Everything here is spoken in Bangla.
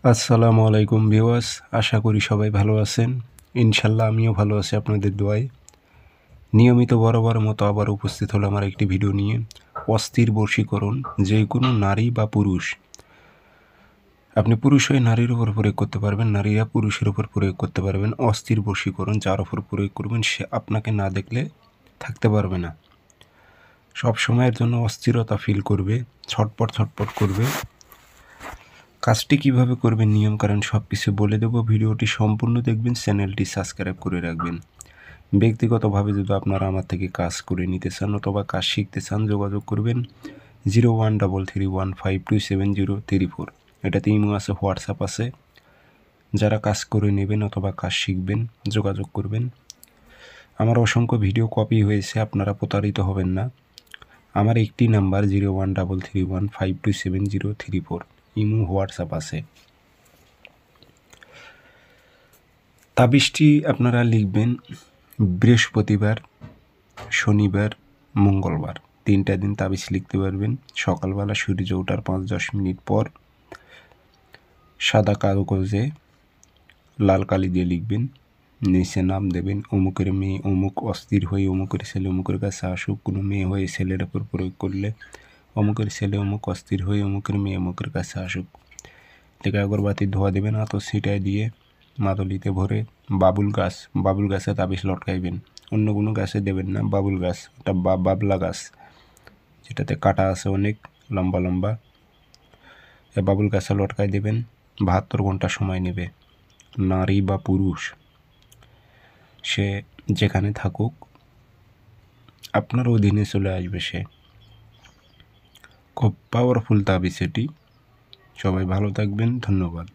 আসসালামু আলাইকুম ভিউয়ার্স, আশা করি সবাই ভালো আছেন। ইনশাল্লাহ আমিও ভালো আছি আপনাদের দোয়ায়। নিয়মিত বরাবর মতো আবার উপস্থিত হলো আমার একটি ভিডিও নিয়ে। অস্থির বশীকরণ, যে কোনো নারী বা পুরুষ, আপনি পুরুষ হয়ে নারীর উপর প্রয়োগ করতে পারবেন, নারীরা পুরুষের উপর প্রয়োগ করতে পারবেন। অস্থির বশীকরণ যার উপর প্রয়োগ করবেন সে আপনাকে না দেখলে থাকতে পারবে না, সব সময়ের জন্য অস্থিরতা ফিল করবে, ছটপট ছটপট করবে। কাজটি কিভাবে করবেন, নিয়মকানুন সব কিছু বলে দেবো। ভিডিওটি সম্পূর্ণ দেখবেন, চ্যানেলটি সাবস্ক্রাইব করে রাখবেন। ব্যক্তিগতভাবে যদি আপনারা আমার থেকে কাজ করে নিতে চান অথবা কাজ শিখতে চান, যোগাযোগ করবেন 013315270034। এটাতে ইমো আছে, হোয়াটসঅ্যাপ আছে। যারা কাজ করে নেবেন অথবা কাজ শিখবেন যোগাযোগ করবেন। আমার অসংখ্য ভিডিও কপি হয়েছে, আপনারা প্রতারিত হবেন না। আমার একটি নাম্বার 013315270034, ইমো হোয়াটসঅ্যাপ আছে। তাবিজটি আপনারা লিখবেন বৃহস্পতিবার, শনিবার, মঙ্গলবার, 3টা দিন তাবিজ লিখতে পারবেন। সকালবেলা সূর্য ওঠার 5-10 মিনিট পর সাদা কাগজে লাল কালি দিয়ে লিখবেন, নিচে নাম দেবেন। অমুকের মেয়ে অমুক অস্থির হয়ে অমুকের ছেলে অমুকের কাছে আসুক। কোনো মেয়ে হয়ে ছেলের ওপর প্রয়োগ করলে অমুকের ছেলে অমুক অস্থির হয়ে অমুকের মেয়ে অমুকের কাছে আসুক। থেকে আগরবাতির ধোয়া দেবেন, আতর ছিটায় দিয়ে মাদলিতে ভরে বাবুল গাছে তাবিজ লটকাইবেন। অন্য কোনো গাছে দেবেন না, বাবুল গাছ, এটা বাবলা গাছ যেটাতে কাটা আছে অনেক লম্বা লম্বা। বাবুল গাছে লটকাই দেবেন। 72 ঘন্টা সময় নেবে। নারী বা পুরুষ সে যেখানে থাকুক আপনার অধীনে চলে আসবে সে। খুব পাওয়ারফুল তাবিজ এটি। সবাই ভালো থাকবেন, ধন্যবাদ।